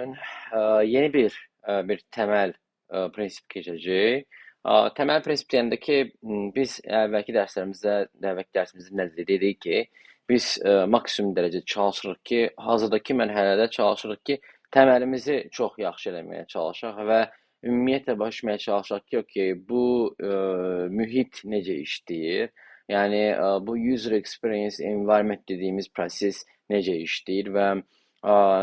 bugün yeni bir temel prensip keçəcəyik. Temel prensip deyəndə ki, biz əvvəlki dərsimizdə nə dedik ki, biz maksimum dərəcədə çalışırıq ki, hazırdakı mərhələdə çalışırıq ki, təməlimizi çox yaxşı eləməyə çalışaq və ümumiyyətlə başa düşməyə çalışaq ki, okey, bu mühit necə işləyir? Yəni bu user experience environment dediyimiz proses necə işləyir və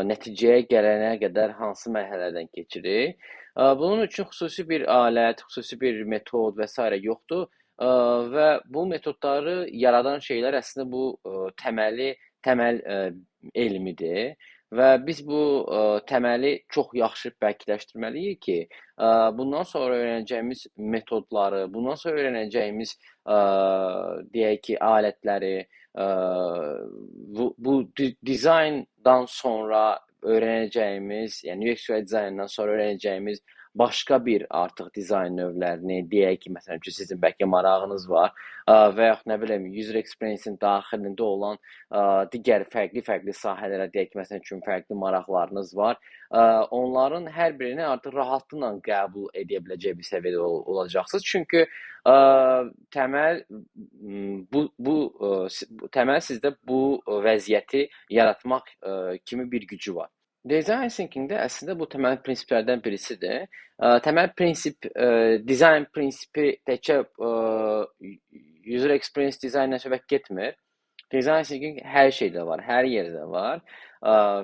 nəticəyə gələnə qədər hansı mərhələlərdən keçirik. Bunun üçün xüsusi bir alət, xüsusi bir metod və s. yoxdur. Və bu metodları yaradan şeylər əslində bu təməl elmidir və biz bu təməli çox yaxşı bərkləşdirməliyik ki, bundan sonra öyrənəcəyimiz metodları, bundan sonra öyrənəcəyimiz deyək ki, alətləri, bu dizayndan sonra öyrənəcəyimiz, yəni UX UI dizayndan sonra öyrənəcəyimiz başqa bir artıq dizayn növlərini, deyək ki, məsələn ki, sizin bəlkə marağınız var və yaxud nə bilim, user experience-in daxilində olan digər fərqli sahələrə, deyək ki, məsələn ki, fərqli maraqlarınız var. Onların hər birini artıq rahatlıqla qəbul edə biləcək bir səviyyədə olacaqsınız. Çünki təməl sizdə bu vəziyyəti yaratmaq kimi bir gücü var. Design thinkingdə əslində bu təməl prinsiplərdən birisidir. Təməl prinsip, dizayn prinsipi təkcə user experience dizaynla söhbət getmir. Design thinking hər şeydə var, hər yerdə var.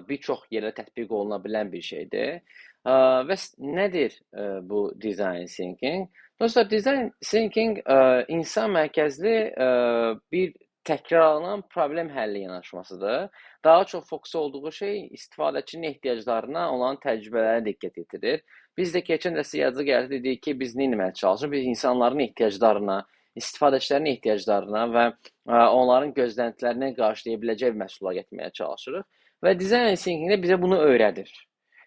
Bir çox yerdə tətbiq oluna bilən bir şeydir. Və nədir bu design thinking? Dostlar, design thinking insan mərkəzli bir təkrarlanan problem həlli yanaşmasıdır. Daha çox fokus olduğu şey istifadəçinin ehtiyaclarına olan təcrübələrə diqqət yetirir. Biz də keçən dəstə yazı gəldi dedik ki, biz nə etməyə çalışırıq? Biz insanların ehtiyaclarına, istifadəçilərin ehtiyaclarına və onların gözləntilərini qarşılaya biləcək məhsullar gətirməyə çalışırıq. Və design thinking bizə bunu öyrədir.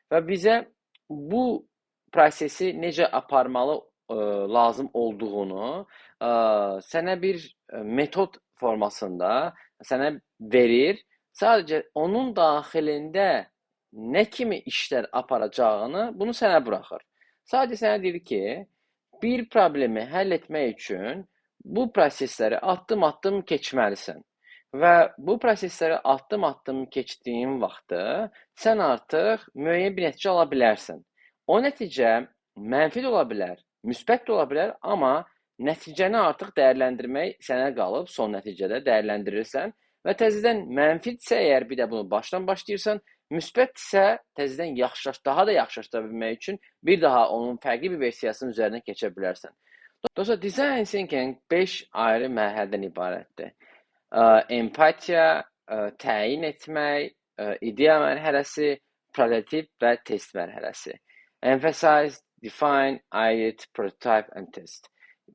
Və bizə bu prosesi necə aparmalı lazım olduğunu sənə bir metod formasında sənə verir. Sadəcə onun daxilində nə kimi işlər aparacağını bunu sənə buraxır. Sadəcə sənə deyir ki, bir problemi həll etmək üçün bu prosesləri addım-addım keçməlisən. Və bu prosesləri addım-addım keçdiyin vaxtı sən artıq müəyyən bir nəticə ala bilərsən. O nəticə mənfi də ola bilər, müsbət də ola bilər, amma nəticəni artıq dəyərləndirmək sənə qalıb, son nəticədə dəyərləndirirsən və təzədən mənfidirsə əgər bir də bunu başdan başlayırsan, müsbətdirsə təzədən daha da yaxşılaşdıra bilmək üçün bir daha onun fərqli bir versiyasının üzərinə keçə bilərsən. Dostlar, design thinking 5 ayrı mərhələdən ibarətdir. Empatiya, təyin etmək, ideya mərhələsi, prototip və test mərhələsi. Emphasize, define, ideate, prototype and test.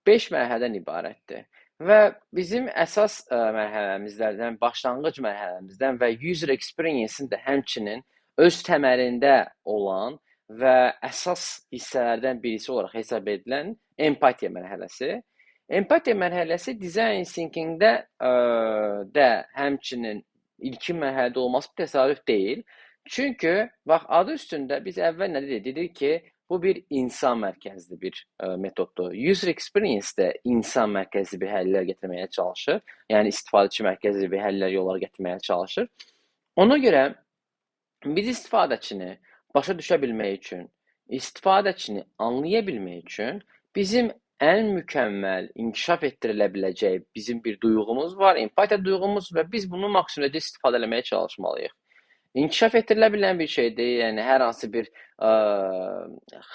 5 mərhələdən ibarətdir. Və bizim əsas mərhələmizdən, başlanğıc mərhələmizdən və user experience-in də həmçinin öz təməlində olan və əsas hissələrdən birisi olaraq hesab edilən empatiya mərhələsi. Empatiya mərhələsi design thinkingdə də həmçinin ilkin mərhələdə olması təsadüf deyil. Çünki bax, adı üstündə biz əvvəl nə dedik? Dedik ki, bu bir insan mərkəzli bir metoddur. User experience də insan mərkəzli bir həllər gətirməyə çalışır. Yəni istifadəçi mərkəzli bir həllər yolları gətirməyə çalışır. Ona görə biz istifadəçini başa düşə bilmək üçün, istifadəçini anlaya bilmək üçün bizim ən mükəmməl inkişaf etdirilə biləcək bizim bir duyğumuz var, empatiya duyğumuz və biz bunu maksimum istifadə etməyə çalışmalıyıq. İnkişaf etdirilə bilən bir şeydir, yəni hər hansı bir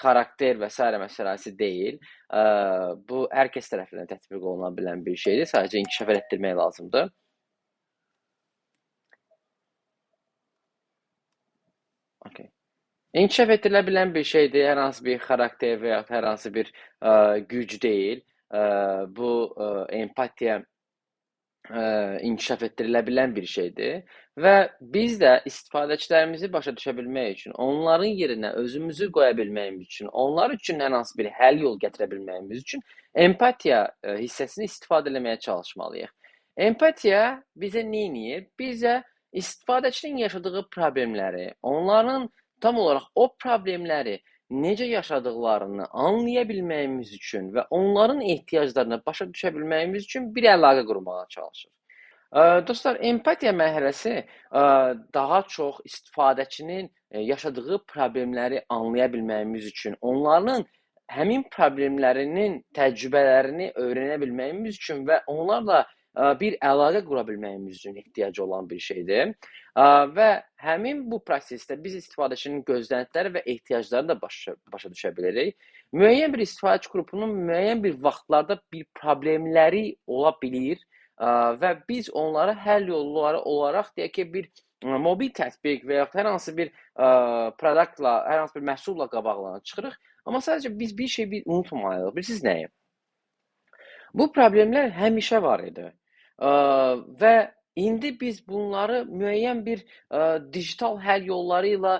xarakter və s. məsələsi deyil. Bu, hər kəs tərəfindən tətbiq oluna bilən bir şeydir, sadəcə inkişaf etdirmək lazımdır. Okay. İnkişaf etdirilə bilən bir şeydir, hər hansı bir xarakter və ya hər hansı bir güc deyil. Bu, empatiya inkişaf etdirilə bilən bir şeydir və biz də istifadəçilərimizi başa düşə bilmək üçün, onların yerinə özümüzü qoya bilməyimiz üçün, onlar üçün hər hansı bir həll yol gətirə bilməyimiz üçün empatiya hissəsini istifadə etməyə çalışmalıyıq. Empatiya bizə nə edir? Bizə istifadəçinin yaşadığı problemləri, onların tam olaraq o problemləri necə yaşadıqlarını anlaya bilməyimiz üçün və onların ehtiyaclarına başa düşə bilməyimiz üçün bir əlaqə qurmağa çalışır. Dostlar, empatiya mərhələsi daha çox istifadəçinin yaşadığı problemləri anlaya bilməyimiz üçün, onların həmin problemlərinin təcrübələrini öyrənə bilməyimiz üçün və onlarla bir əlaqə qura bilməyimiz üçün ehtiyac olan bir şeydir. Və həmin bu prosesdə biz istifadəçinin gözləntiləri və ehtiyaclarını da başa düşə bilirik. Müəyyən bir istifadəçi qrupunun müəyyən bir vaxtlarda bir problemləri ola bilir və biz onları həll yolları olaraq deyək ki, bir mobil tətbiq və yaxud hər hansı bir produktla, hər hansı bir məhsulla qabaqlarına çıxırıq. Amma sadəcə biz bir şey unutmayalım. Bilirsiniz nəyi? Bu problemlər həmişə var idi. Və indi biz bunları müəyyən bir digital həll yolları ilə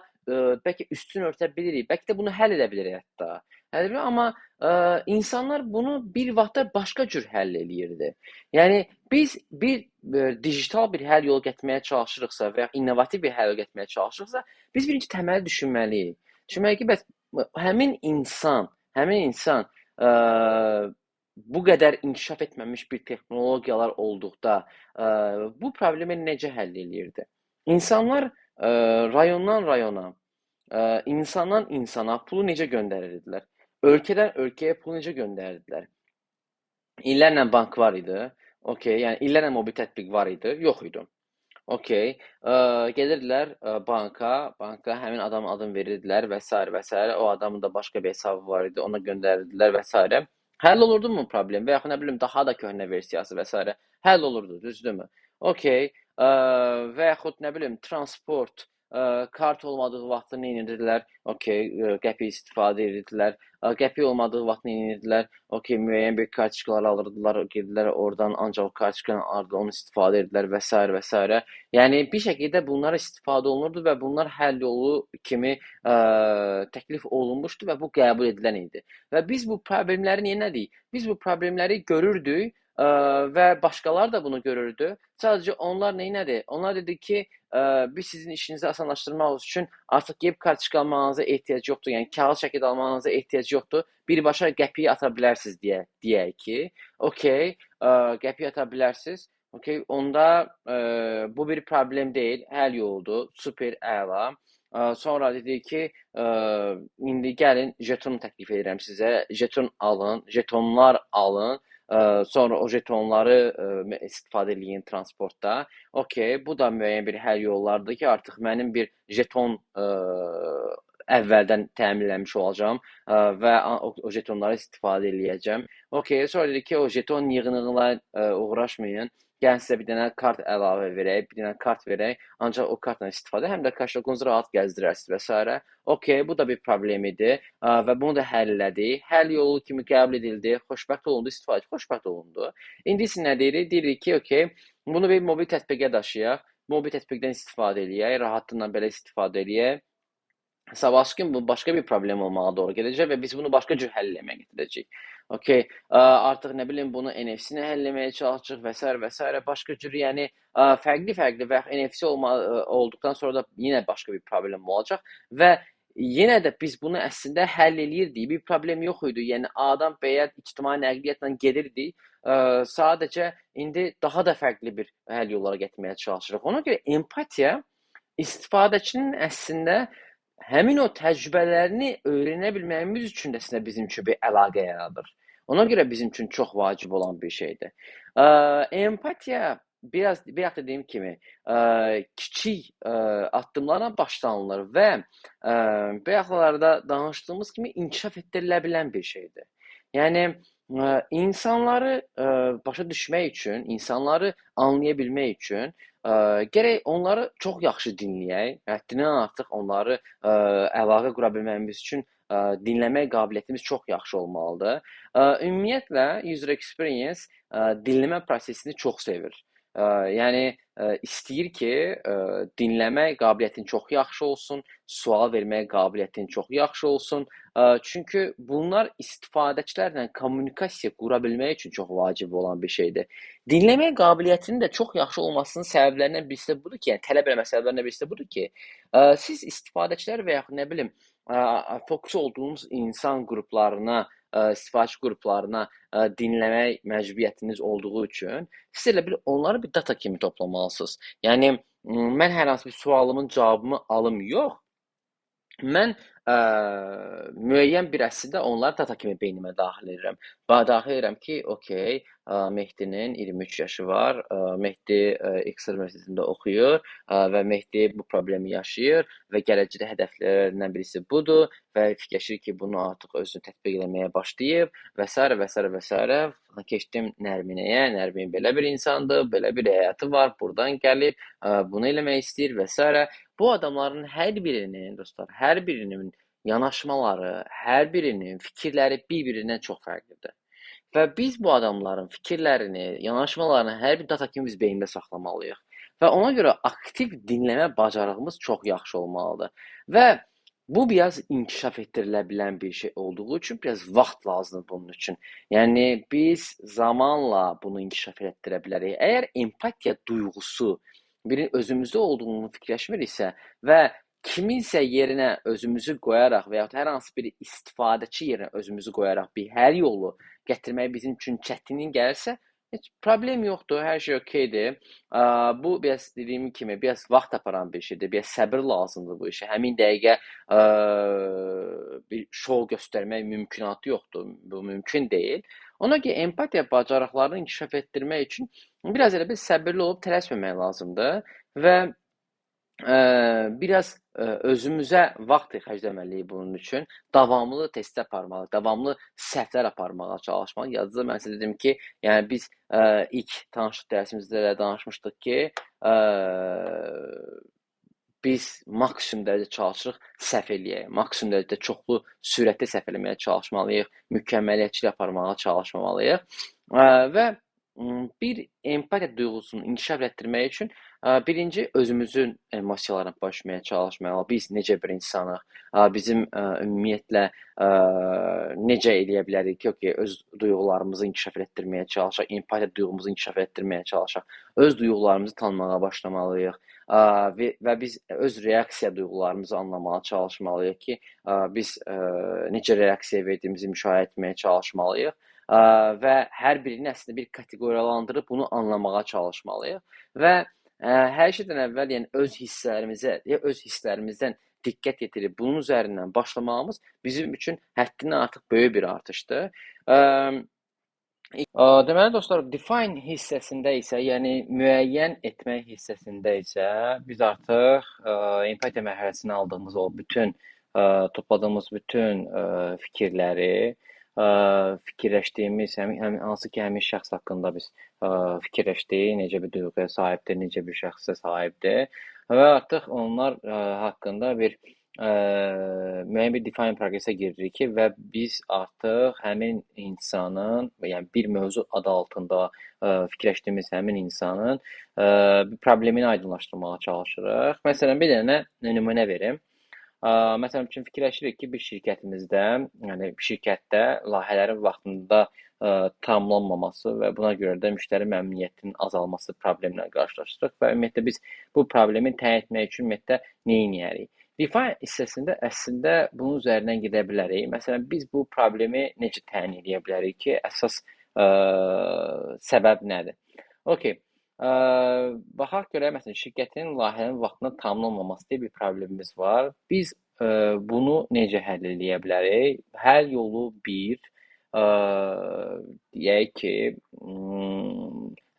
bəlkə üstün örtə bilirik. Bəlkə də bunu həll edə bilirik hətta. Amma insanlar bunu bir vaxtlar başqa cür həll eləyirdi. Yəni biz bir digital bir həll yolu gətirməyə çalışırıqsa və ya innovativ bir həll yolu gətirməyə çalışırıqsa, biz birinci təməli düşünməliyik. Düşünməliyik ki, bəs həmin insan bu qədər inkişaf etməmiş bir texnologiyalar olduqda bu problemi necə həll eləyirdi? İnsanlar rayondan rayona, insandan insana pulu necə göndərirdilər? Ölkədən ölkəyə pulu necə göndərirdilər? İllərlə bank var idi. Okay, yəni illərlə mobil tətbiq var idi, yox idi. Okay. Gedirdilər banka həmin adamın adını verirdilər və s. və s. O adamın da başqa bir hesabı var idi, ona göndərirdilər və s. Həll olurdu mu problem? Və yaxud nə bilim daha da köhnə versiyası və s. Həll olurdu, düzdürmü? Okay. Və yaxud nə bilim transport, kart olmadığı vaxtda nə edirdilər? Okay, qəpik istifadə edirdilər. Qəpik olmadığı vaxt nə edirdilər? Okay, müəyyən bir kartçıqlar alırdılar, girdilər oradan ancaq o kartçıqla onu istifadə edirdilər və s. və s. Yəni bir şəkildə bunlar istifadə olunurdu və bunlar həll yolu kimi təklif olunmuşdu və bu qəbul edilən idi. Və biz bu problemləri neynədik? Biz bu problemləri görürdük və başqaları da bunu görürdü. Sadəcə onlar neynədir? Onlar dedi ki, biz sizin işinizi asanlaşdırmaq üçün artıq gəlib kartçıq almağınıza ehtiyac yoxdur. Yəni kağız şəkil almağınıza ehtiyac yoxdur. Birbaşa qəpiyi ata bilərsiniz deyək ki, okey, qəpiyi ata bilərsiniz. Okay, onda bu bir problem deyil, həll yoludur, super, əla. Sonra dedi ki, indi gəlin jeton təklif edirəm sizə, jeton alın, jetonlar alın. Sonra o jetonları istifadə eləyin transportda. Okay, bu da müəyyən bir həll yollardır ki, artıq mənim bir jeton əvvəldən təminləmiş olacağam və o jetonları istifadə eləyəcəm. Okay, sonra dedi ki, o jeton yığınıyla uğraşmayın. Gəlin sizə bir dənə kart əlavə verək, bir dənə kart verək, ancaq o kartla istifadə, həm də kaşlokunuzu rahat gəzdirərsiniz və s. Okay, bu da bir problem idi və bunu da həll elədik. Həll yolu kimi qəbul edildi, xoşbəxt olundu, istifadəçi xoşbəxt olundu. İndi isə nə deyirik? Deyirik ki, okay, bunu bir mobil tətbiqə daşıyaq, mobil tətbiqdən istifadə eləyək, rahatlıqla belə istifadə eləyək. Sabahsı gün bu başqa bir problem olmağa doğru gedəcək və biz bunu başqa cür həll eləməyə getirəcəyik. Okay, artıq nə bilim bunu NFC-nə həll etməyə çalışacağıq və s. və s. Başqa cür, yəni fərqli və NFC olduqdan sonra da yenə başqa bir problem olacaq və yenə də biz bunu əslində həll eləyirdik. Bir problem yox idi. Yəni adam bəyə ictimai nəqliyyatla gedirdik. Sadəcə indi daha da fərqli bir həll yolları gətirməyə çalışırıq. Ona görə empatiya istifadəçinin əslində həmin o təcrübələrini öyrənə bilməyimiz üçün də əslində bizim üçün bir əlaqə yaradır. Ona görə bizim üçün çox vacib olan bir şeydir. Empatiya bayaq dediyim kimi kiçik addımlarla başlanılır və bayaqlarda danışdığımız kimi inkişaf etdirilə bilən bir şeydir. Yəni insanları başa düşmək üçün, insanları anlaya bilmək üçün gərək onları çox yaxşı dinləyək. Həddindən artıq onları əlaqə qura bilməyimiz üçün dinləmək qabiliyyətimiz çox yaxşı olmalıdır. Ümumiyyətlə user experience dinləmə prosesini çox sevir. Yəni istəyir ki, dinləmə qabiliyyətin çox yaxşı olsun, sual vermə qabiliyyətin çox yaxşı olsun. Çünki bunlar istifadəçilərlə kommunikasiya qura bilmək üçün çox vacib olan bir şeydir. Dinləmə qabiliyyətinin də çox yaxşı olmasının səbəblərindən birisi də budur ki, yəni tələb eləmə səbəblərindən birisi də budur ki, siz istifadəçilər və yaxud nə bilim, fokus olduğunuz insan qruplarına, istifadəçi qruplarına dinləmək məcburiyyətiniz olduğu üçün siz elə bil onları bir data kimi toplamalısınız. Yəni mən hər hansı bir sualımın cavabını alım yox, mən müəyyən bir əslində onları data kimi beynimə daxil edirəm. Daxil edirəm ki, okey, Mehdinin 23 yaşı var, Mehdi X universitetində oxuyur və Mehdi bu problemi yaşayır və gələcəkdə hədəflərindən birisi budur və fikirləşir ki, bunu artıq özünü tətbiq etməyə başlayıb və s. və s. və s. Keçdim Nərminəyə, Nərmin belə bir insandır, belə bir həyatı var, buradan gəlib, bunu eləmək istəyir və s. Bu adamların hər birinin, dostlar, hər birinin yanaşmaları, hər birinin fikirləri bir-birindən çox fərqlidir. Və biz bu adamların fikirlərini, yanaşmalarını hər bir data kimi biz beynində saxlamalıyıq. Və ona görə aktiv dinləmə bacarığımız çox yaxşı olmalıdır. Və bu biraz inkişaf etdirilə bilən bir şey olduğu üçün biraz vaxt lazımdır bunun üçün. Yəni biz zamanla bunu inkişaf etdirə bilərik. Əgər empatiya duyğusu birinin özümüzdə olduğunu fikirləşmiriksə və kiminsə yerinə özümüzü qoyaraq və yaxud hər hansı bir istifadəçi yerinə özümüzü qoyaraq bir hər yolu gətirmək bizim üçün çətinlik gəlirsə, heç problem yoxdur, hər şey okeydir. Bu biraz dediyim kimi biraz vaxt aparan bir şeydir, biraz səbir lazımdır bu işə. Həmin dəqiqə bir şou göstərmək mümkünatı yoxdur, bu mümkün deyil. Ona görə empatiya bacarıqlarını inkişaf etdirmək üçün biraz elə bir səbirli olub tələsməmək lazımdır və biraz özümüzə vaxt xərcləməliyik bunun üçün. Davamlı testlər aparmalıyıq, davamlı səhvlər aparmağa çalışmalıyıq. Yazıda mən sizə dedim ki, yəni biz ilk tanışlıq dərsimizdə də danışmışdıq ki, biz maksimum dərəcədə çalışırıq səhv eləyək, maksimum dərəcədə çoxlu sürətli səhv eləməyə çalışmalıyıq, mükəmməliyyətçilik aparmağa çalışmamalıyıq və bir empatiya duyğusunu inkişaf etdirmək üçün birinci özümüzün emosiyalarını başa düşməyə çalışmalıyıq. Biz necə bir insanıq, bizim ümumiyyətlə necə eləyə bilərik ki, okey, öz duyğularımızı inkişaf etdirməyə çalışaq, empatiya duyğumuzu inkişaf etdirməyə çalışaq, öz duyğularımızı tanımağa başlamalıyıq və biz öz reaksiya duyğularımızı anlamağa çalışmalıyıq ki, biz necə reaksiya verdiyimizi müşahidə etməyə çalışmalıyıq və hər birini əslində bir kateqoriyalandırıb bunu anlamağa çalışmalıyıq və hər şeydən əvvəl yəni öz hisslərimizdən diqqət yetirib bunun üzərindən başlamağımız bizim üçün həddindən artıq böyük bir artışdır. Deməli dostlar, define hissəsində isə, yəni müəyyən etmək hissəsində isə biz artıq empatiya mərhələsini aldığımız o bütün topladığımız bütün fikirləri, fikirləşdiyimiz hansı ki, həmin şəxs haqqında biz fikirləşdik, necə bir duyğuya sahibdir, necə bir şəxsə sahibdir və artıq onlar haqqında bir müəyyən bir define progressə giririk ki, və biz artıq həmin insanın, yəni bir mövzu adı altında fikirləşdiyimiz həmin insanın bir problemini aydınlaşdırmağa çalışırıq. Məsələn, bir dənə nümunə verim. Məsələn üçün fikirləşirik ki, bir şirkətimizdə, yəni şirkətdə layihələrin vaxtında tamamlanmaması və buna görə də müştəri məmnuniyyətinin azalması problemlə qarşılaşırıq və ümumiyyətlə biz bu problemi təyin etmək üçün ümumiyyətlə nə edərik? Define hissəsində əslində bunun üzərindən gedə bilərik. Məsələn, biz bu problemi necə təyin edə bilərik ki, əsas səbəb nədir? Okey. Baxaq görək, məsələn, şirkətin layihənin vaxtında tamamlanmaması deyə bir problemimiz var. Biz bunu necə həll edə bilərik? Həll yolu bir, deyək ki,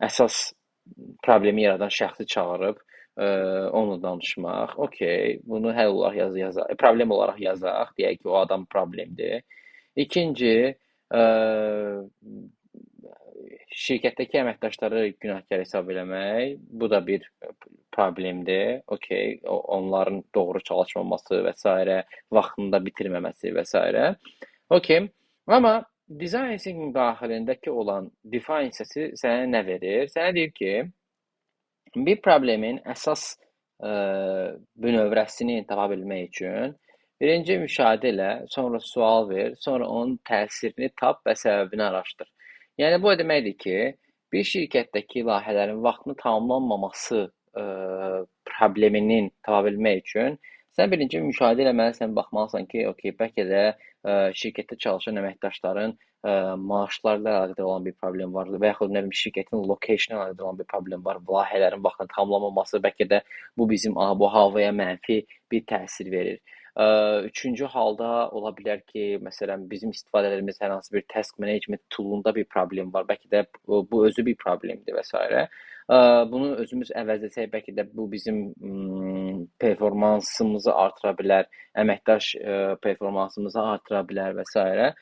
əsas problemi yaradan şəxsi çağırıb onunla danışmaq. Okey, bunu həll olaraq yazaq, problem olaraq yazaq, deyək ki, o adam problemdir. İkinci, şirkətdəki əməkdaşları günahkar hesab eləmək, bu da bir problemdir. Okey, onların doğru çalışmaması və s. vaxtında bitirməməsi və s. Okey, amma design thinking daxilindəki olan define hissəsi sənə nə verir? Sənə deyir ki, Bir problemin əsas ə, bünövrəsini tapa bilmək üçün birinci müşahidə elə, sonra sual ver, sonra onun təsirini tap və səbəbini araşdır. Yəni bu o deməkdir ki, bir şirkətdəki layihələrin vaxtının tamamlanmaması ə, probleminin tapa bilmək üçün sən birinci müşahidə eləməlisən, baxmalısan ki, okey, bəlkə də şirkətdə çalışan əməkdaşların maaşlarla əlaqədar olan bir problem var və yaxud nə bilim şirkətin location ilə əlaqədar olan bir problem var. Layihələrin vaxtında tamamlanmaması bəlkə də bu bizim bu havaya mənfi bir təsir verir. Üçüncü halda ola bilər ki, məsələn, bizim istifadə etdiyimiz hər hansı bir task management toolunda bir problem var. Bəlkə də bu özü bir problemdir və s. Bunu özümüz əvəzləsək, bəlkə də bu bizim performansımızı artıra bilər, əməkdaş performansımızı artıra bilər və s.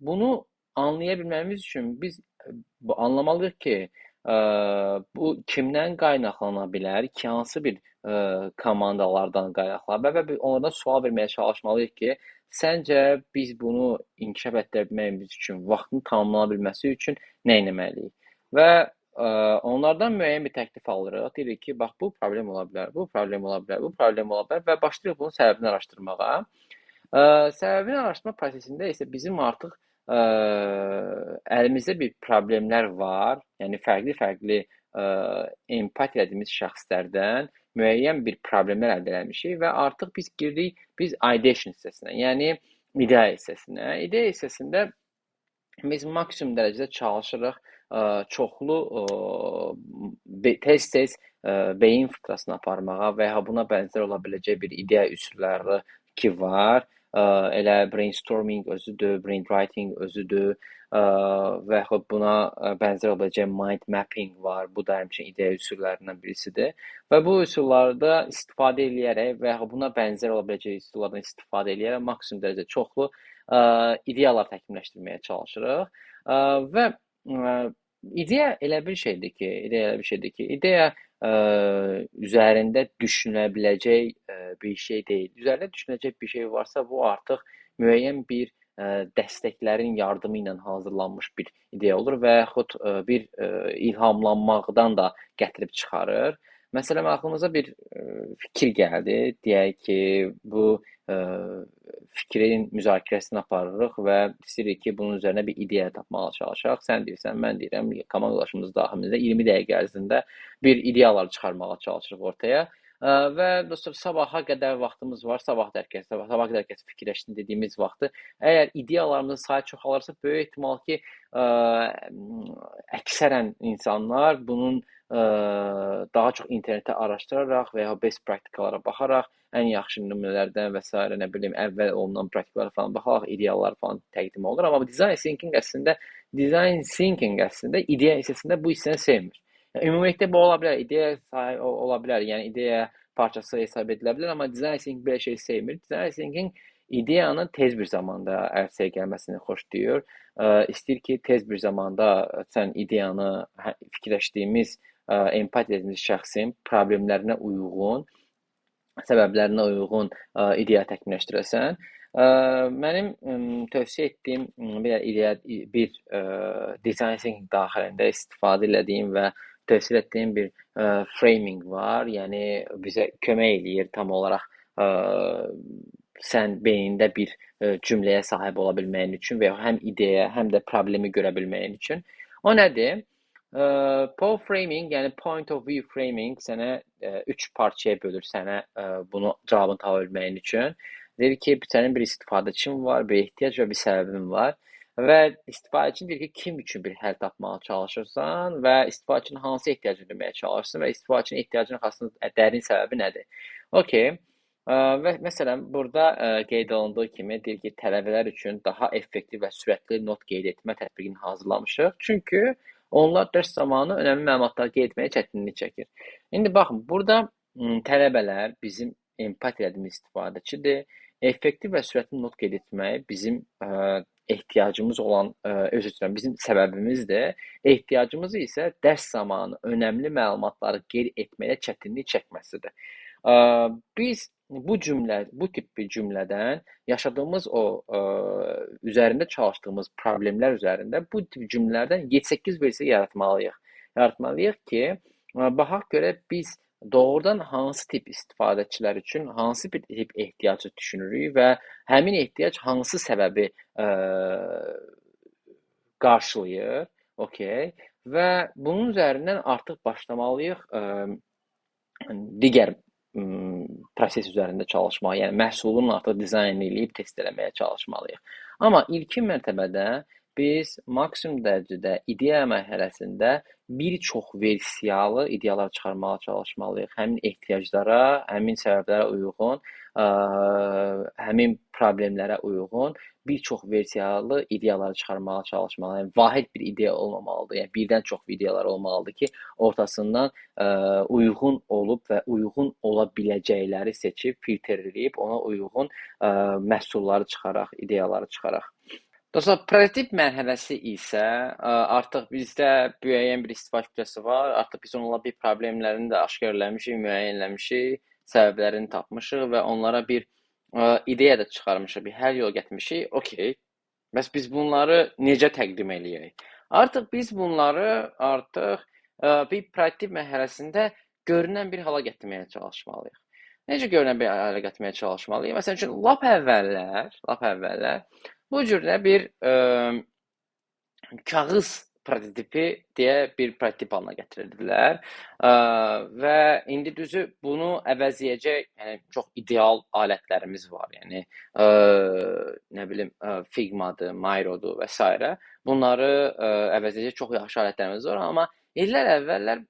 Bunu anlaya bilmemiz üçün biz anlamalıyıq ki, bu kimdən qaynaqlana bilər, ki, hansı bir komandalardan qaynaqlana bilər və onlardan sual verməyə çalışmalıyıq ki, səncə biz bunu inkişaf etdirə bilməyimiz üçün, vaxtın tamamlana bilməsi üçün nə etməliyik? Və onlardan müəyyən bir təklif alırıq. Deyirik ki, bax bu problem ola bilər, bu problem ola bilər, bu problem ola bilər və başlayırıq bunun səbəbini araşdırmağa. Səbəbini araşdırma prosesində isə bizim artıq əlimizdə bir problemlər var. Yəni fərqli-fərqli empati etdiyimiz şəxslərdən müəyyən bir problemlər əldə etmişik və artıq biz girdik ideation hissəsinə, yəni ideya hissəsinə. İdeya hissəsində biz maksimum dərəcədə çalışırıq çoxlu tez-tez beyin fıtrasını aparmağa və ya buna bənzər ola biləcək bir ideya üsulları ki var. Elə brainstorming özüdür, brainwriting özüdür və yaxud buna bənzər ola biləcək mind mapping var. Bu da həmçinin ideya üsullarından birisidir. Və bu üsullarda istifadə edərək və yaxud buna bənzər ola biləcək üsullardan istifadə edərək maksimum dərəcədə çoxlu ideyalar təkmilləşdirməyə çalışırıq. Və ideya elə bir şeydir ki, ideya üzərində düşünülə biləcək bir şey deyil. Üzərində düşünüləcək bir şey varsa, bu artıq müəyyən bir dəstəklərin yardımı ilə hazırlanmış bir ideya olur və yaxud bir ilhamlanmaqdan da gətirib çıxarır. Məsələn, ağlımıza bir fikir gəldi. Deyək ki, bu fikrin müzakirəsini aparırıq və istəyirik ki, bunun üzərinə bir ideya tapmağa çalışaq. Sən deyirsən, mən deyirəm, komandalaşımız daxilində 20 dəqiqə ərzində bir ideyalar çıxarmağa çalışırıq ortaya. Və dostlar, sabaha qədər vaxtımız var. Sabah qədər fikirləşsin dediyimiz vaxtı. Əgər ideyalarımızın sayı çoxalırsa, böyük ehtimal ki, əksərən insanlar bunun daha çox internetdə araşdıraraq və ya best praktikalara baxaraq, ən yaxşı nümunələrdən və s. nə bilim, əvvəl olunan praktikalara falan baxaraq ideyalar falan təqdim olur. Amma design thinking əslində ideya hissəsində bu hissəni sevmir. Yəni, ümumiyyətlə bu ola bilər, ideya ola bilər, yəni ideya parçası hesab edilə bilər, amma design thinking belə şey sevmir. Design thinking ideyanın tez bir zamanda ərsəyə gəlməsini xoşlayır. İstəyir ki, tez bir zamanda sən ideyanı fikirləşdiyimiz, empati etdiyimiz şəxsin problemlərinə uyğun, səbəblərinə uyğun ideya təkmilləşdirəsən. Mənim tövsiyə etdiyim bir design thinking daxilində istifadə etdiyim və tövsiyə etdiyim bir framing var. Yəni bizə kömək eləyir tam olaraq sən beynində bir cümləyə sahib ola bilməyin üçün və ya həm ideya, həm də problemi görə bilməyin üçün. O nədir? POV framing, yəni point of view framing sənə 3 parçaya bölür sənə bunu cavabını tapa bilməyin üçün. Deyir ki, sənin bir istifadəçin var, bir ehtiyac və bir səbəbin var. Və istifadəçin deyir ki, kim üçün bir həll tapmağa çalışırsan və istifadəçinin hansı ehtiyacını bilməyə çalışırsan və istifadəçinin ehtiyacının xassında dərin səbəbi nədir? Okay. Və məsələn, burada qeyd olunduğu kimi deyir ki, tələbələr üçün daha effektiv və sürətli not qeyd etmə tətbiqini hazırlamışıq. Çünki onlar dərs zamanı önəmli məlumatları qeyd etməyə çətinlik çəkir. İndi baxın, burada tələbələr bizim empati etdiyimiz istifadəçidir. Effektiv və sürətli not qeyd etmək bizim ehtiyacımız olan, bizim səbəbimizdir. Ehtiyacımız isə dərs zamanı önəmli məlumatları qeyd etməyə çətinlik çəkməsidir. Biz bu tip bir cümlədən yaşadığımız üzərində çalışdığımız problemlər üzərində bu tip cümlələrdən 7-8 versiya yaratmalıyıq. Yaratmalıyıq ki, baxaq görək biz doğrudan hansı tip istifadəçilər üçün hansı bir tip ehtiyacı düşünürük və həmin ehtiyac hansı səbəbi ə, qarşılayır, okey? Və bunun üzərindən artıq başlamalıyıq digər proses üzərində çalışmağa, yəni məhsulun artıq dizayn edib test eləməyə çalışmalıyıq. Amma ilkin mərtəbədə biz maksimum dərəcədə ideya mərhələsində bir çox versiyalı ideyalar çıxarmağa çalışmalıyıq. Həmin ehtiyaclara, həmin səbəblərə uyğun, həmin problemlərə uyğun bir çox versiyalı ideyaları çıxarmağa çalışmalıyıq. Yəni, vahid bir ideya olmamalıdır. Yəni, birdən çox ideyalar olmalıdır ki, ortasından uyğun olub və uyğun ola biləcəkləri seçib, filtrləyib, ona uyğun məhsulları çıxaraq, ideyaları çıxaraq. Dostlar, prototip mərhələsi isə artıq bizdə müəyyən bir istifadə kütləsi var. Artıq biz onunla bir problemlərini də aşkarlamışıq, müəyyənləmişik, səbəblərini tapmışıq və onlara bir ideya da çıxarmışıq, bir həll yol gətirmişik. Okey. Bəs biz bunları necə təqdim eləyək? Artıq biz bunları bir prototip mərhələsində görünən bir hala gətirməyə çalışmalıyıq. Necə görünən bir hala gətirməyə çalışmalıyıq? Məsələn üçün, lap əvvəllər bu cürdə bir kağız prototipi deyə bir prototip halına gətirirdilər və indi düzü bunu əvəzləyəcək yəni, çox ideal alətlərimiz var. Yəni, nə bilim, Figma-dır, Miro'dur və s. Bunları əvəzləyəcək çox yaxşı alətlərimiz var, amma illər əvvəllər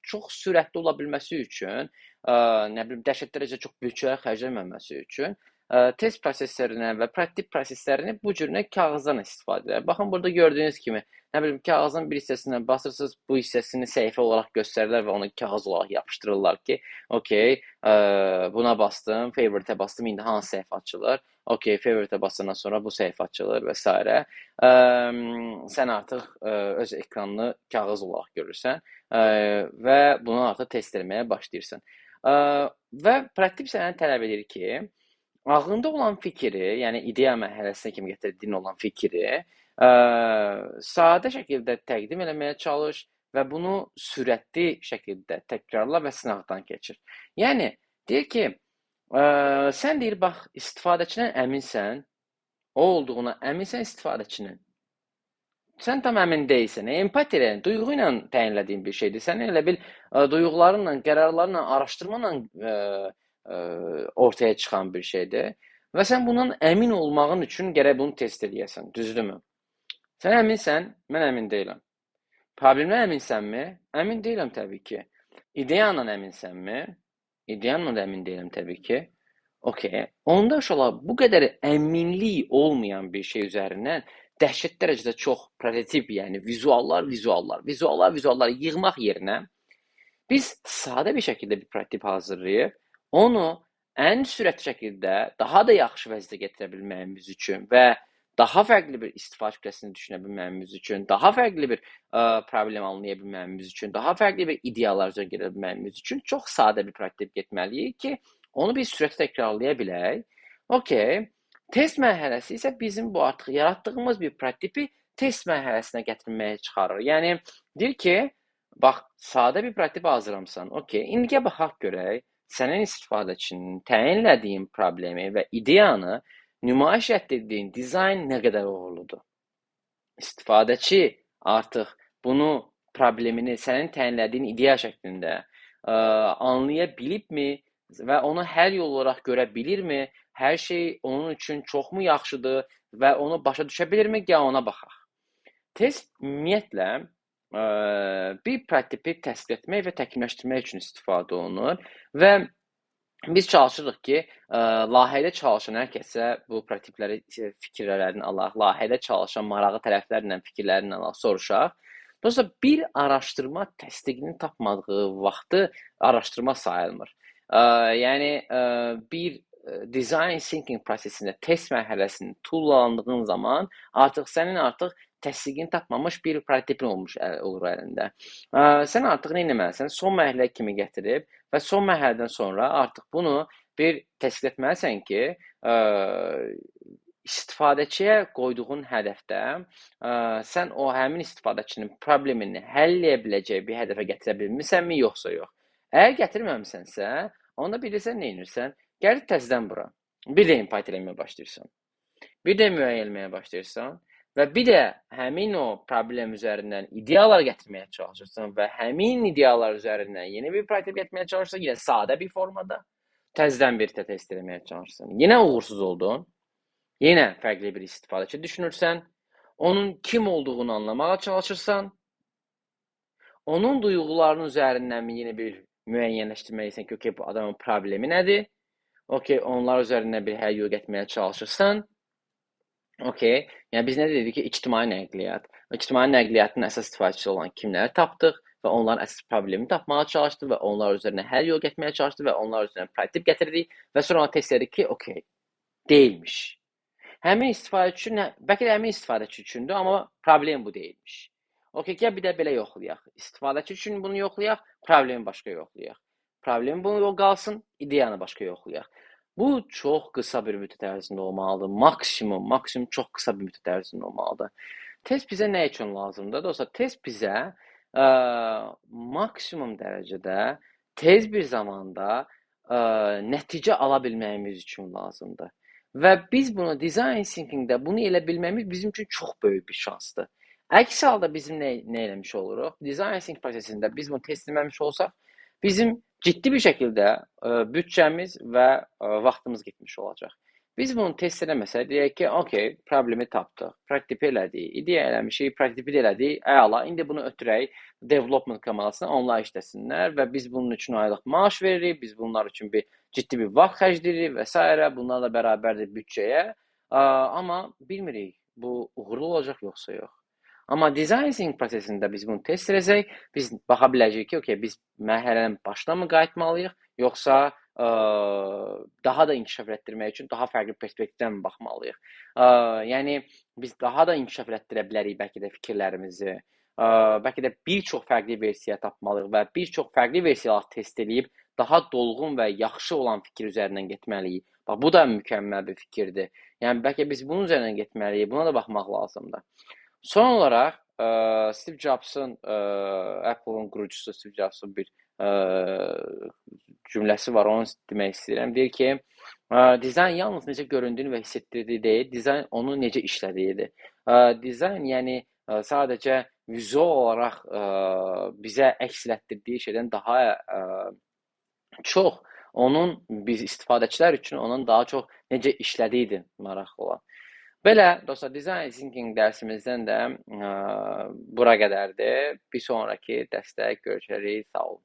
çox sürətli ola bilməsi üçün, nə bilim, dəhşət dərəcədə çox bütçələr xərclənməməsi üçün test proseslərinə və prototip proseslərini bu cürünə kağızdan istifadə edir. Baxın, burada gördüyünüz kimi, nə bilim, kağızın bir hissəsindən basırsınız, bu hissəsini səhifə olaraq göstərirlər və onu kağız olaraq yapışdırırlar ki, okey, buna bastım, favorite bastım, indi hansı səhifə açılır? Okey, favorite basandan sonra bu səhifə açılır və s. Sən artıq öz ekranını kağız olaraq görürsən və bunu artıq test etməyə başlayırsan. Və prototip sənə tələb edir ki, ağlında olan fikri, yəni ideya mərhələsinə kimi gətirdiyin olan fikri sadə şəkildə təqdim eləməyə çalış və bunu sürətli şəkildə təkrarla və sınaqdan keçir. Yəni, deyir ki, sən deyir, bax, istifadəçindən əminsən, o olduğuna əminsən istifadəçinin. Sən tam əmin deyilsən. Empatiya ilə, duyğu ilə təyinlədiyin bir şeydir. Sən elə bil, duyğularınla, qərarlarla, araşdırmanla ortaya çıxan bir şeydir. Və sən bundan əmin olmağın üçün gərək bunu test edəyəsən, düzdürmü? Sən əminsən, mən əmin deyiləm. Problemlə əminsənmi? Əmin deyiləm təbii ki. İdeyanla əminsənmi? İdeyanla da əmin deyiləm təbii ki. Okey. Onda uşaqlar bu qədər əminlik olmayan bir şey üzərindən dəhşət dərəcədə çox prototip, yəni vizuallar yığmaq yerinə biz sadə bir şəkildə bir prototip hazırlayıb, onu ən sürətli şəkildə daha da yaxşı vəziyyətə gətirə bilməyimiz üçün və daha fərqli bir istifadə kütləsini düşünə bilməyimiz üçün, daha fərqli bir problem anlaya bilməyimiz üçün, daha fərqli bir ideyalar üzrə gedə bilməyimiz üçün çox sadə bir prototip getməliyik ki, onu bir sürətli təkrarlaya bilək. Okey. Test mərhələsi isə bizim bu artıq yaratdığımız bir prototipi test mərhələsinə gətirməyə çıxarır. Yəni, deyir ki, bax, sadə bir prototip hazırlamısan. Okey, indiyə baxaq görək, sənin istifadəçinin təyinlədiyin problemi və ideyanı nümayiş etdirdiyin dizayn nə qədər uğurludur? İstifadəçi artıq bunu, problemini sənin təyinlədiyin ideya şəklində anlaya bilibmi və onu həll yolu olaraq görə bilirmi? Hər şey onun üçün çoxmu yaxşıdır və onu başa düşə bilirmi? Gəl ona baxaq. Test ümumiyyətlə bir prototipi təsdiq etmək və təkmilləşdirmək üçün istifadə olunur və biz çalışırıq ki, layihədə çalışan hər kəsə bu prototipləri fikirlərini alaq, layihədə çalışan maraqlı tərəflərlə fikirlərini alaq, soruşaq. Dostlar, bir araşdırma təsdiqini tapmadığı vaxtı araşdırma sayılmır. Yəni, bir design thinking prosesində test mərhələsini tullandığın zaman artıq sənin təsdiqini tapmamış bir prototipin olur əlində. Sən artıq nə etməlisən? Son mərhələ kimi gətirib və son mərhələdən sonra artıq bunu bir təsdiq etməlisən ki, istifadəçiyə qoyduğun hədəfdə sən o həmin istifadəçinin problemini həll edə biləcəyi bir hədəfə gətirə bilmisənmi, yoxsa yox? Əgər gətirməmisənsə, onda bilirsən nə edirsən? Gəlir təzədən bura. Bir də import eləməyə başlayırsan. Bir də müəyyən eləməyə başlayırsan və bir də həmin o problem üzərindən ideyalar gətirməyə çalışırsan və həmin ideyalar üzərindən yeni bir prototip gətirməyə çalışırsan, yenə sadə bir formada təzədən bir test eləməyə çalışırsan. Yenə uğursuz oldun. Yenə fərqli bir istifadəçi düşünürsən. Onun kim olduğunu anlamağa çalışırsan. Onun duyğularının üzərindən yeni bir müəyyənləşdirməliysən ki, okay, bu adamın problemi nədir? Okay, onlar üzərindən bir həll yol getməyə çalışırsan. Okay, yəni biz nə dedik ki, ictimai nəqliyyat. İctimai nəqliyyatın əsas istifadəçisi olan kimləri tapdıq və onların əsas problemi tapmağa çalışdıq və onlar üzərindən həll yol getməyə çalışdıq və onlar üzərindən prototip gətirdik və sonra ona test etdik ki, okay, deyilmiş. Həmin istifadəçi üçün, bəlkə də həmin istifadəçi üçündür, amma problem bu deyilmiş. Okay, gəl bir də belə yoxlayaq. İstifadəçi üçün bunu yoxlayaq, problemi başqa yoxlayaq. Problemi bunu qalsın, ideyanı başqa yoxlayaq. Bu çox qısa bir müddət ərzində olmalıdır. Maksimum çox qısa bir müddət ərzində olmalıdır. Test bizə nə üçün lazımdır? Dostlar, test bizə maksimum dərəcədə tez bir zamanda nəticə ala bilməyimiz üçün lazımdır. Və biz bunu design thinkingdə bunu elə bilməyimiz bizim üçün çox böyük bir şansdır. Əks halda bizim nə eləmiş oluruq? Design thinking prosesində biz bunu test etməmiş olsaq, bizim ciddi bir şəkildə büdcəmiz və vaxtımız getmiş olacaq. Biz bunu test eləməsək, deyək ki, okay, problemi tapdıq, prototip elədik, ideya eləmişik, prototip elədik, əla, indi bunu ötürək development komandasına, onlar işləsinlər və biz bunun üçün aylıq maaş veririk, biz bunlar üçün bir ciddi bir vaxt xərcləyirik və s. bunlarla bərabərdir büdcəyə, amma bilmirik, bu uğurlu olacaq yoxsa yox. Amma design thinking prosesində biz bunu test edəcək, biz baxa biləcəyik ki, okay, biz mərhələnin başına mı qayıtmalıyıq, yoxsa daha da inkişaf etdirmək üçün daha fərqli perspektivdən mi baxmalıyıq? Yəni biz daha da inkişaf etdirə bilərik bəlkə də fikirlərimizi. Bəlkə də bir çox fərqli versiya tapmalıyıq və bir çox fərqli versiyalar test edib daha dolğun və yaxşı olan fikir üzərindən getməliyik. Bax, bu da mükəmməl bir fikirdir. Yəni bəlkə biz bunun üzərindən getməliyik, buna da baxmaq lazımdır. Son olaraq Steve Jobs'ın, Apple'ın qurucusu Steve Jobs'ın bir cümləsi var, onu demək istəyirəm. Deyir ki, dizayn yalnız necə göründüyünü və hiss etdirdiyi deyil, dizayn onu necə işlədiyidir. Dizayn yəni sadəcə vizual olaraq bizə əks etdirdiyi şeydən daha çox onun biz istifadəçilər üçün onun daha çox necə işlədiyidir maraqlı olan. Belə, dostlar, design thinking dərsimizdən də bura qədərdir. Bir sonraki dərsdə görüşərik. Sağ olun.